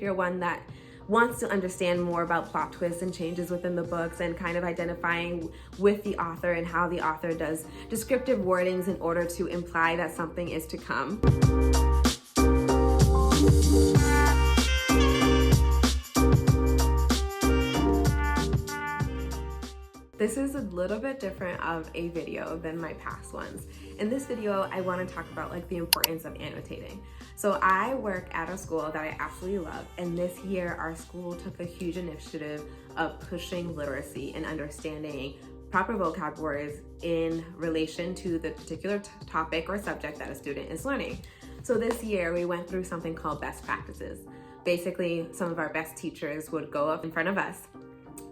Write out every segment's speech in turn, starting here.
you're one that wants to understand more about plot twists and changes within the books and kind of identifying with the author and how the author does descriptive wordings in order to imply that something is to come. This is a little bit different of a video than my past ones. In this video, I want to talk about the importance of annotating. So I work at a school that I absolutely love, and this year our school took a huge initiative of pushing literacy and understanding proper vocabularies in relation to the particular topic or subject that a student is learning. So this year we went through something called best practices. Basically, some of our best teachers would go up in front of us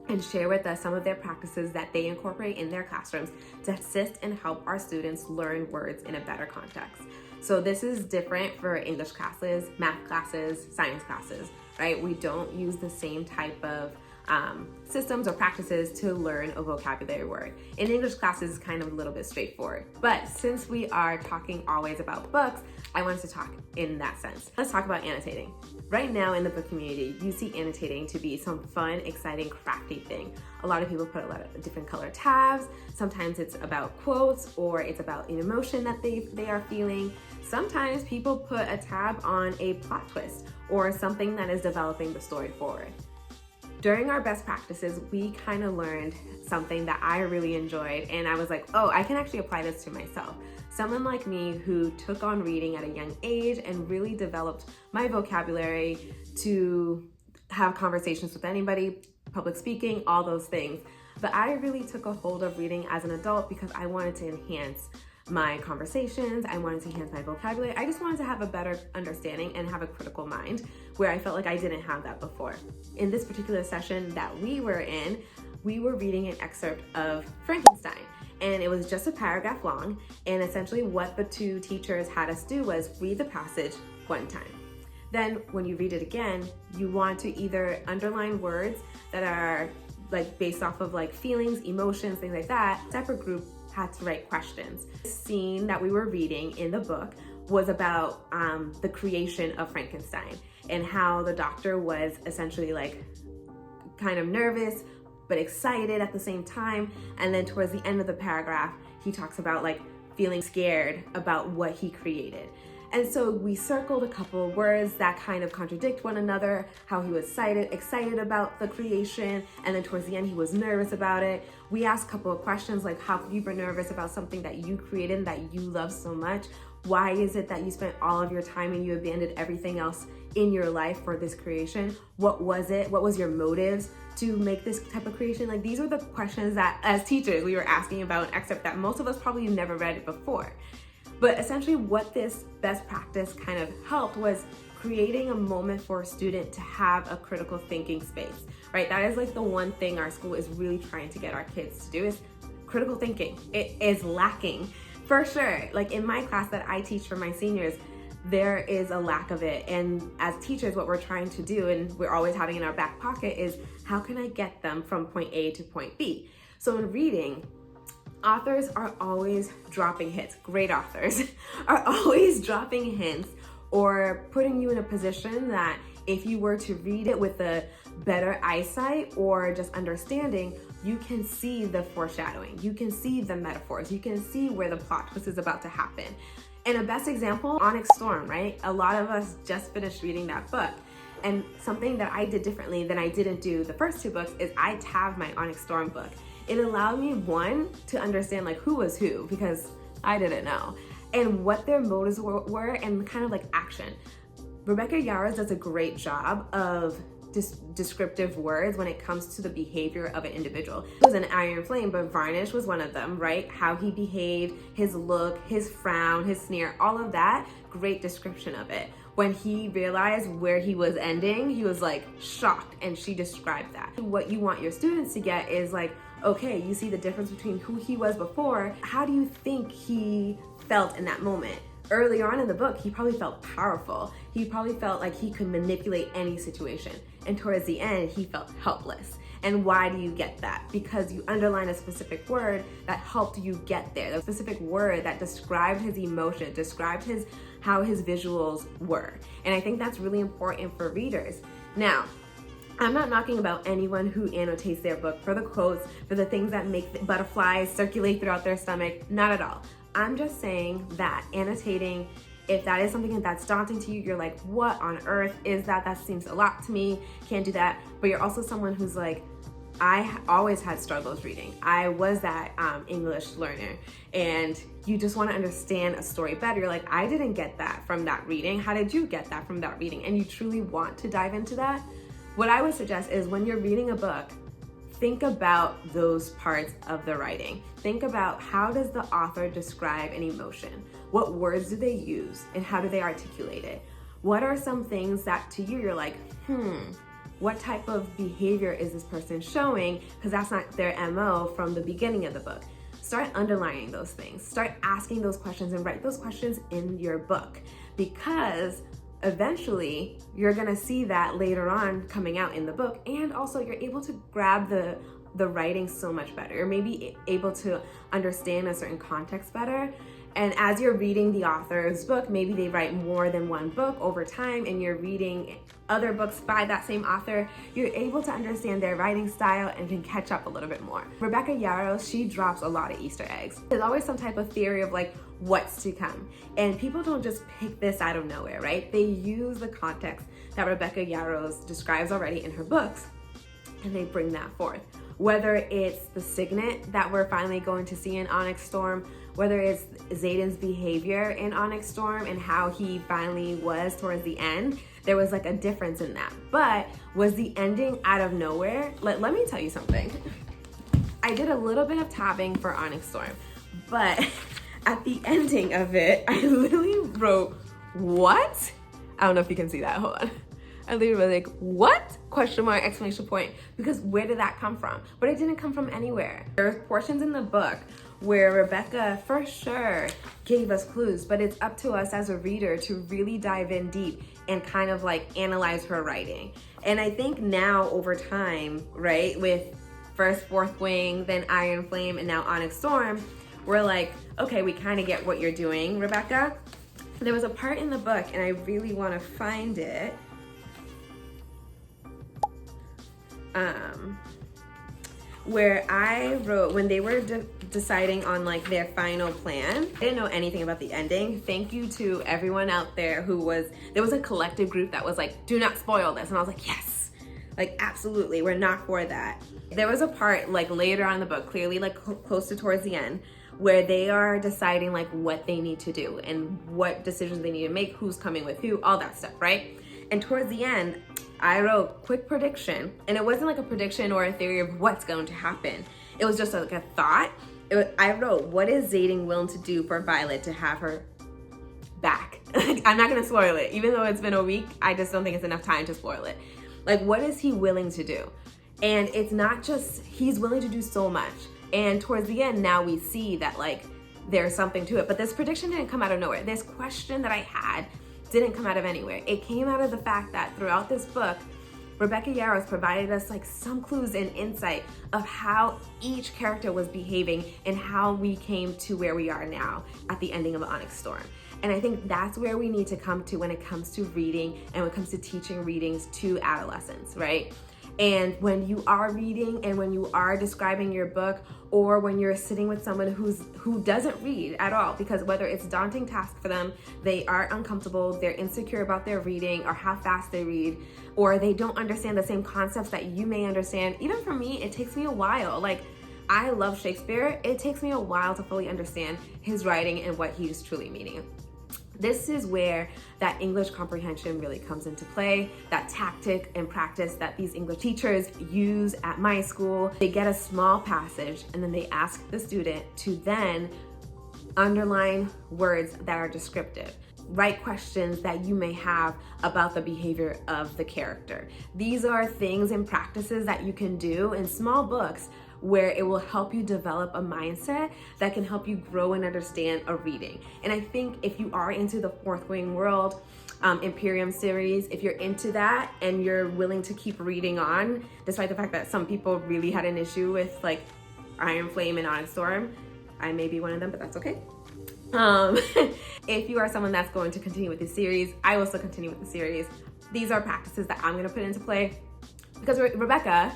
and share with us some of their practices that they incorporate in their classrooms to assist and help our students learn words in a better context. So this is different for English classes, math classes, science classes, right? We don't use the same type of systems or practices to learn a vocabulary word. In English classes, it's kind of a little bit straightforward. But since we are talking always about books, I wanted to talk in that sense. Let's talk about annotating. Right now in the book community, you see annotating to be some fun, exciting, crafty thing. A lot of people put a lot of different color tabs. Sometimes it's about quotes or it's about an emotion that they are feeling. Sometimes people put a tab on a plot twist or something that is developing the story forward. During our best practices, we kind of learned something that I really enjoyed, and I was like, oh, I can actually apply this to myself. Someone like me who took on reading at a young age and really developed my vocabulary to have conversations with anybody, public speaking, all those things. But I really took a hold of reading as an adult because I wanted to enhance my conversations, I wanted to enhance my vocabulary. I just wanted to have a better understanding and have a critical mind where I felt like I didn't have that before. In this particular session that we were in, we were reading an excerpt of Frankenstein, and it was just a paragraph long, and essentially what the two teachers had us do was read the passage one time. Then when you read it again, you want to either underline words that are based off of feelings, emotions, things like that. A separate group had to write questions. The scene that we were reading in the book was about the creation of Frankenstein and how the doctor was essentially kind of nervous but excited at the same time. And then towards the end of the paragraph, he talks about feeling scared about what he created. And so we circled a couple of words that kind of contradict one another, how he was excited about the creation, and then towards the end he was nervous about it. We asked a couple of questions like, how could you be nervous about something that you created that you love so much? Why is it that you spent all of your time and you abandoned everything else in your life for this creation? What was it? What was your motives to make this type of creation? These were the questions that as teachers we were asking about an excerpt that most of us probably never read it before. But essentially what this best practice kind of helped was creating a moment for a student to have a critical thinking space, right? That is the one thing our school is really trying to get our kids to do is critical thinking. It is lacking for sure. In my class that I teach for my seniors, there is a lack of it. And as teachers, what we're trying to do, and we're always having in our back pocket, is how can I get them from point A to point B? So in reading, authors are always dropping hints. Great authors are always dropping hints or putting you in a position that if you were to read it with a better eyesight or just understanding, you can see the foreshadowing. You can see the metaphors. You can see where the plot twist is about to happen. And a best example, Onyx Storm, right? A lot of us just finished reading that book. And something that I did differently than I didn't do the first two books is I tabbed my Onyx Storm book. It allowed me, one, to understand who was who, because I didn't know, and what their motives were and kind of action. Rebecca Yarros does a great job of descriptive words when it comes to the behavior of an individual. It was an Iron Flame, but Varnish was one of them, right? How he behaved, his look, his frown, his sneer, all of that, great description of it. When he realized where he was ending, he was shocked, and she described that. What you want your students to get is okay, you see the difference between who he was before. How do you think he felt in that moment? Earlier on in the book, he probably felt powerful. He probably felt like he could manipulate any situation. And towards the end, he felt helpless. And why do you get that? Because you underline a specific word that helped you get there. The specific word that described his emotion, described how his visuals were. And I think that's really important for readers. Now, I'm not knocking about anyone who annotates their book for the quotes, for the things that make the butterflies circulate throughout their stomach, not at all. I'm just saying that annotating, if that is something that's daunting to you, you're like, what on earth is that? That seems a lot to me, can't do that. But you're also someone who's like, I always had struggles reading. I was that English learner, and you just want to understand a story better. You're like, I didn't get that from that reading. How did you get that from that reading? And you truly want to dive into that. What I would suggest is when you're reading a book, think about those parts of the writing. Think about, how does the author describe an emotion? What words do they use, and how do they articulate it? What are some things that to you you're like, what type of behavior is this person showing? Because that's not their MO from the beginning of the book. Start underlining those things. Start asking those questions and write those questions in your book, because eventually you're gonna see that later on coming out in the book, and also you're able to grab the writing so much better. You're maybe able to understand a certain context better. And as you're reading the author's book, maybe they write more than one book over time, and you're reading other books by that same author, you're able to understand their writing style and can catch up a little bit more. Rebecca Yarros, she drops a lot of Easter eggs. There's always some type of theory of like what's to come. And people don't just pick this out of nowhere, right? They use the context that Rebecca Yarros describes already in her books, and they bring that forth. Whether it's the signet that we're finally going to see in Onyx Storm, whether it's Xaden's behavior in Onyx Storm and how he finally was towards the end, there was like a difference in that. But was the ending out of nowhere? Let me tell you something. I did a little bit of tabbing for Onyx Storm, but at the ending of it, I literally wrote, what? I don't know if you can see that, hold on. I literally was like, what? Question mark, exclamation point. Because where did that come from? But it didn't come from anywhere. There's portions in the book where Rebecca for sure gave us clues, but it's up to us as a reader to really dive in deep and kind of like analyze her writing. And I think now over time, right, with first Fourth Wing, then Iron Flame, and now Onyx Storm, we're like, okay, we kind of get what you're doing, Rebecca. There was a part in the book, and I really want to find it. Where I wrote, when they were deciding on like their final plan, I didn't know anything about the ending. Thank you to everyone out there there was a collective group that was like, do not spoil this. And I was like, yes, like absolutely, we're not for that. There was a part like later on in the book, clearly like close to towards the end, where they are deciding like what they need to do and what decisions they need to make, who's coming with who, all that stuff, right? And towards the end, I wrote quick prediction, and it wasn't like a prediction or a theory of what's going to happen. It was just like a thought. I wrote, what is Xaden willing to do for Violet to have her back? I'm not gonna spoil it. Even though it's been a week, I just don't think it's enough time to spoil it. Like, what is he willing to do? And it's not just, he's willing to do so much. And towards the end, now we see that like, there's something to it. But this prediction didn't come out of nowhere. This question that I had didn't come out of anywhere. It came out of the fact that throughout this book, Rebecca Yarros provided us like some clues and insight of how each character was behaving and how we came to where we are now at the ending of Onyx Storm. And I think that's where we need to come to when it comes to reading and when it comes to teaching readings to adolescents, right? And when you are reading and when you are describing your book, or when you're sitting with someone who doesn't read at all, because whether it's a daunting task for them, they are uncomfortable, they're insecure about their reading or how fast they read, or they don't understand the same concepts that you may understand. Even for me, it takes me a while. Like, I love Shakespeare. It takes me a while to fully understand his writing and what he's truly meaning. This is where that English comprehension really comes into play, that tactic and practice that these English teachers use at my school. They get a small passage and then they ask the student to then underline words that are descriptive. Write questions that you may have about the behavior of the character. These are things and practices that you can do in small books where it will help you develop a mindset that can help you grow and understand a reading. And I think if you are into the Fourth Wing world, Imperium series, if you're into that and you're willing to keep reading on, despite the fact that some people really had an issue with like Iron Flame and Onyx Storm, I may be one of them, but that's okay. If you are someone that's going to continue with the series, I will still continue with the series. these are practices that I'm gonna put into play. Because Rebecca,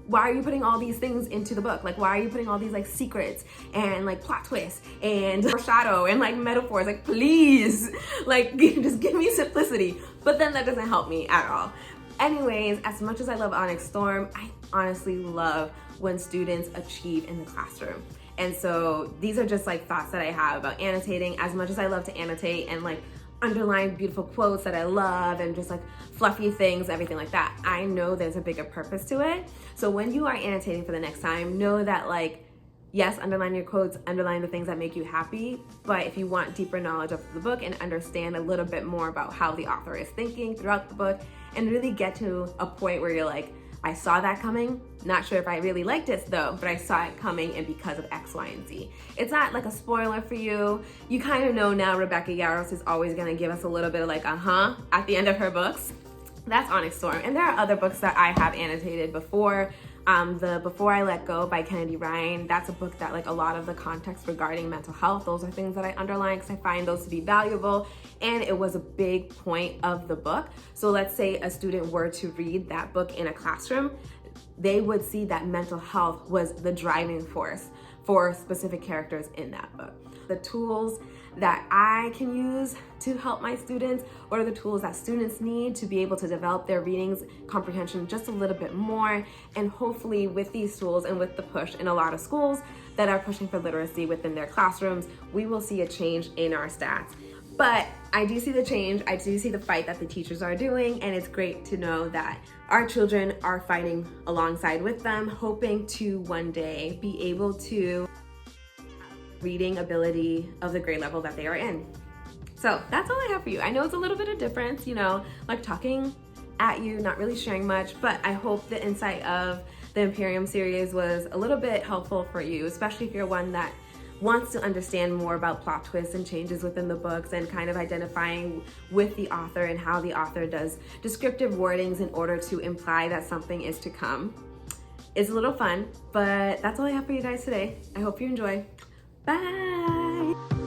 why are you putting all these things into the book? Like, why are you putting all these like secrets and like plot twists and foreshadow and like metaphors? Like, please, like just give me simplicity. But then that doesn't help me at all. Anyways, as much as I love Onyx Storm, I honestly love when students achieve in the classroom. And so these are just like thoughts that I have about annotating. As much as I love to annotate and like underline beautiful quotes that I love and just like fluffy things, everything like that, I know there's a bigger purpose to it. So when you are annotating for the next time, know that like, yes, underline your quotes, underline the things that make you happy, but if you want deeper knowledge of the book and understand a little bit more about how the author is thinking throughout the book and really get to a point where you're like, I saw that coming, not sure if I really liked it though, but I saw it coming and because of X, Y, and Z. It's not like a spoiler for you. You kind of know now Rebecca Yarros is always gonna give us a little bit of like, at the end of her books. That's Onyx Storm. And there are other books that I have annotated before. The Before I Let Go by Kennedy Ryan, that's a book that like a lot of the context regarding mental health, those are things that I underline because I find those to be valuable and it was a big point of the book. So let's say a student were to read that book in a classroom, they would see that mental health was the driving force for specific characters in that book. The tools that I can use to help my students, what are the tools that students need to be able to develop their readings comprehension just a little bit more, and hopefully with these tools and with the push in a lot of schools that are pushing for literacy within their classrooms, we will see a change in our stats. But I do see the change, I do see the fight that the teachers are doing, and it's great to know that our children are fighting alongside with them, hoping to one day be able to reading ability of the grade level that they are in. So that's all I have for you. I know it's a little bit of difference, you know, like talking at you, not really sharing much, but I hope the insight of the Imperium series was a little bit helpful for you, especially if you're one that wants to understand more about plot twists and changes within the books and kind of identifying with the author and how the author does descriptive wordings in order to imply that something is to come. It's a little fun, but that's all I have for you guys today. I hope you enjoy. Bye!